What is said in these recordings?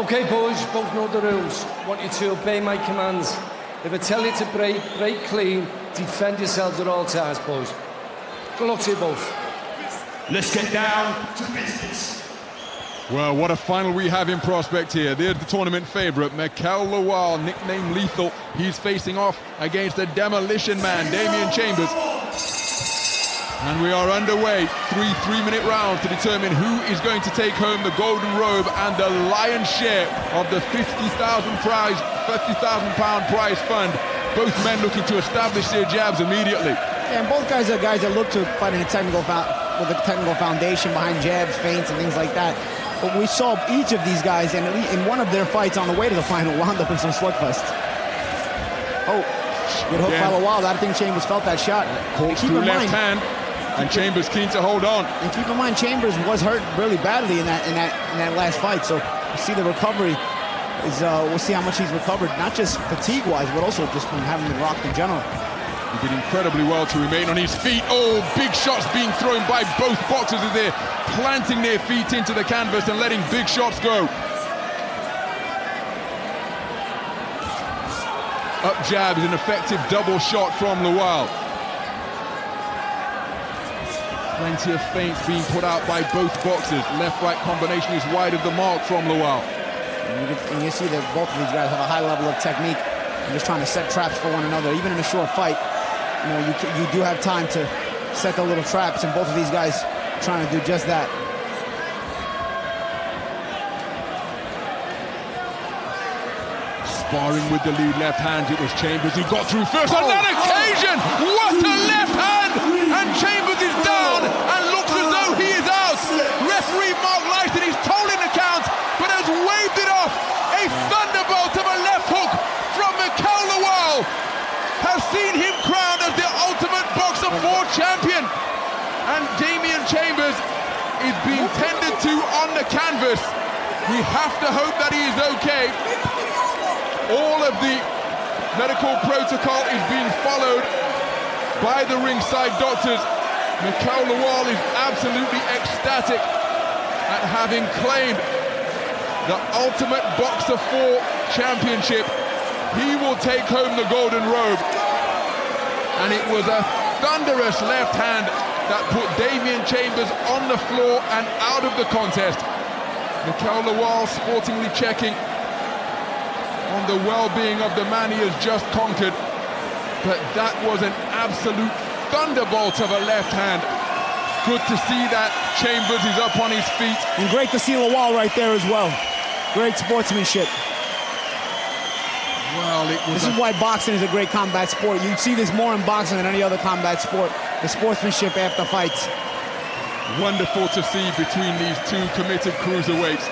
Okay, boys, both know the rules. I want you to obey my commands. If I tell you to break, break clean. Defend yourselves at all times, boys. Good luck to you both. Let's get down to business. Well, what a final we have in prospect here. There's the tournament favourite, Mikael Lawal, nicknamed Lethal. He's facing off against the Demolition Man, Damian Chambers. And we are underway. Three-minute rounds to determine who is going to take home the golden robe and the lion's share of the £50,000 prize fund. Both men looking to establish their jabs immediately. Yeah, and both guys are guys that look to fight in a technical foundation behind jabs, feints, and things like that. But we saw each of these guys, and in one of their fights on the way to the final, wound up in some slugfest. Oh, good hook by Lawal. I think Chambers felt that shot. Caught through left hand, and Chambers keen to hold on. And keep in mind, Chambers was hurt really badly in that last fight. So you see the recovery is we'll see how much he's recovered, not just fatigue-wise, but also just from having been rocked in general. He did incredibly well to remain on his feet. Oh, big shots being thrown by both boxers as they're planting their feet into the canvas and letting big shots go. Up jab is an effective double shot from Lawal. Plenty of feints being put out by both boxers. Left-right combination is wide of the mark from Lawal. And you see that both of these guys have a high level of technique and just trying to set traps for one another, even in a short fight. You know, you do have time to set the little traps, and both of these guys trying to do just that. Sparring with the lead left hand, it was Chambers who got through first on that occasion. What a left hand! And Chambers is down and looks as though he is out. Referee Mark Lyson, he's tolling the count, but has waved it off. A thunderbolt of a left hook from Mikael Lawal has seen him crowned as the Ultimate Boxer 4 champion. And Damian Chambers is being tended to on the canvas. We have to hope that he is okay. All of the medical protocol is being followed by the ringside doctors. Mikael Lawal is absolutely ecstatic at having claimed the Ultimate Boxer 4 championship. He will take home the golden robe. And it was a thunderous left hand that put Damian Chambers on the floor and out of the contest. Mikael Lawal sportingly checking on the well-being of the man he has just conquered. But that was an absolute thunderbolt of a left hand. Good to see that Chambers is up on his feet. And great to see Lawal right there as well. Great sportsmanship. Well, this is why boxing is a great combat sport. You see this more in boxing than any other combat sport. The sportsmanship after fights. Wonderful to see between these two committed cruiserweights.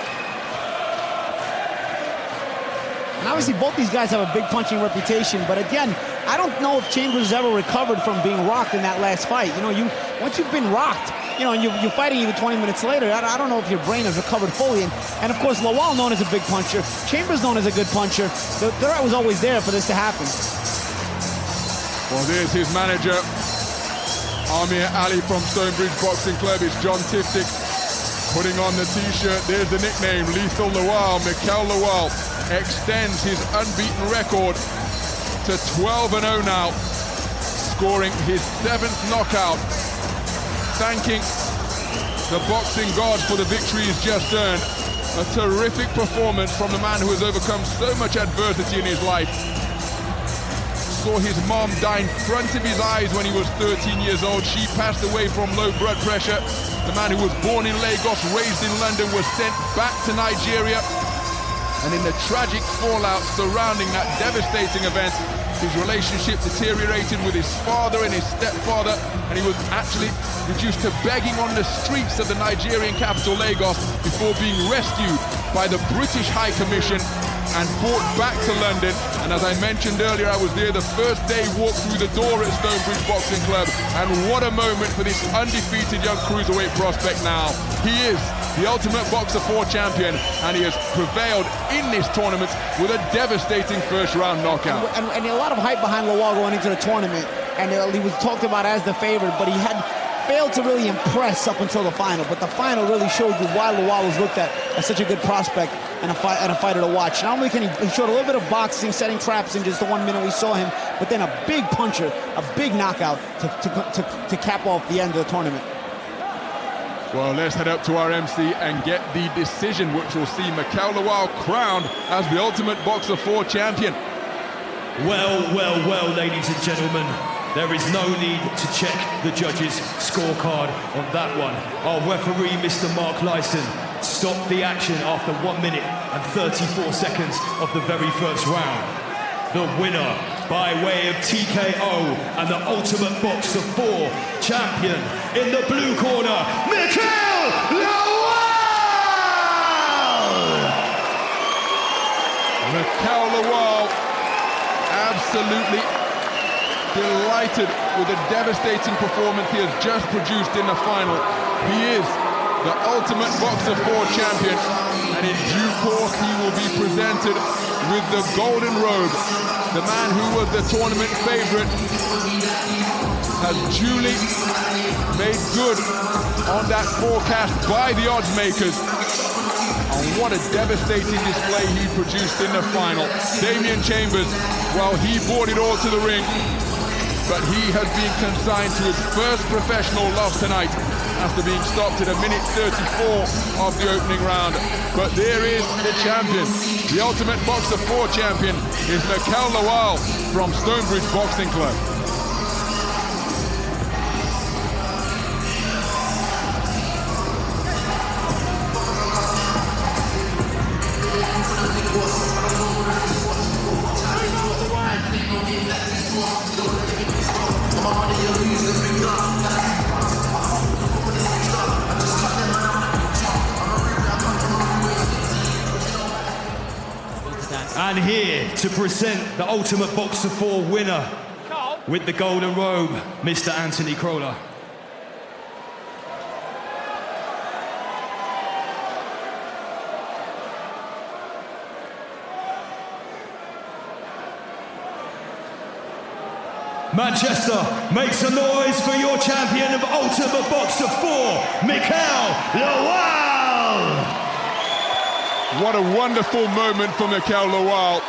And obviously both these guys have a big punching reputation, but again, I don't know if Chambers ever recovered from being rocked in that last fight. You know, once you've been rocked, you know, and you're fighting even 20 minutes later, I don't know if your brain has recovered fully. And of course, Lawal known as a big puncher, Chambers known as a good puncher. The threat was always there for this to happen. Well, there's his manager, Amir Ali from Stonebridge Boxing Club. It's John Tiftik putting on the t-shirt. There's the nickname, Lethal Lawal. Mikael Lawal extends his unbeaten record to 12-0 now, scoring his 7th knockout. Thanking the boxing gods for the victory he's just earned. A terrific performance from the man who has overcome so much adversity in his life. Saw his mom die in front of his eyes when he was 13 years old. She passed away from low blood pressure. The man who was born in Lagos, raised in London, was sent back to Nigeria. And in the tragic fallout surrounding that devastating event, his relationship deteriorated with his father and his stepfather, and he was actually reduced to begging on the streets of the Nigerian capital, Lagos, before being rescued by the British High Commission and brought back to London. And as I mentioned earlier, I was there the first day, walked through the door at Stonebridge Boxing Club, and what a moment for this undefeated young cruiserweight prospect now. He is the Ultimate Boxer 4 champion, and he has prevailed in this tournament with a devastating first-round knockout. And a lot of hype behind Lawal going into the tournament, and he was talked about as the favorite, but he had failed to really impress up until the final, but the final really showed you why Lawal was looked at as such a good prospect and a fighter to watch. Not only can he showed a little bit of boxing, setting traps in just the 1 minute we saw him, but then a big puncher, a big knockout to cap off the end of the tournament. Well, let's head up to our MC and get the decision, which will see Mikael Lawal crowned as the Ultimate Boxer 4 champion. Well, well, well, ladies and gentlemen, there is no need to check the judges' scorecard on that one. Our referee, Mr. Mark Lyson, stopped the action after 1 minute and 34 seconds of the very first round. The winner, by way of TKO and the Ultimate Boxer 4 champion in the blue corner, Mikael Lawal! Mikael Lawal, absolutely delighted with the devastating performance he has just produced in the final. He is the Ultimate Boxer 4 champion, and in due course he will be presented with the golden robe. The man who was the tournament favorite has duly made good on that forecast by the odds makers. And what a devastating display he produced in the final. Damian Chambers, well, he brought it all to the ring, but he has been consigned to his first professional loss tonight after being stopped at a minute 34 of the opening round. But there is the champion. The Ultimate Boxer 4 champion is Mikael Lawal from Stonebridge Boxing Club. And here to present the Ultimate Boxer 4 winner with the golden robe, Mr. Anthony Crolla. Manchester, make some noise for your champion of Ultimate Boxer 4, Mikael Lawal! What a wonderful moment for Mikael Lawal.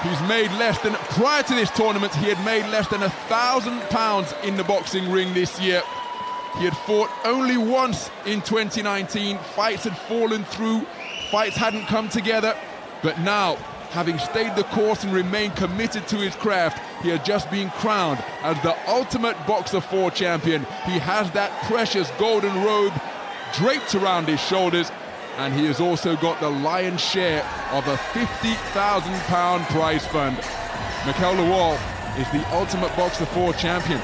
He's made less than, prior to this tournament, he had made less than £1,000 in the boxing ring this year. He had fought only once in 2019. Fights had fallen through, fights hadn't come together. But now, having stayed the course and remained committed to his craft, he has just been crowned as the Ultimate Boxer 4 champion. He has that precious golden robe draped around his shoulders, and he has also got the lion's share of a £50,000 prize fund. Mikael Lawal is the Ultimate Boxer 4 champion.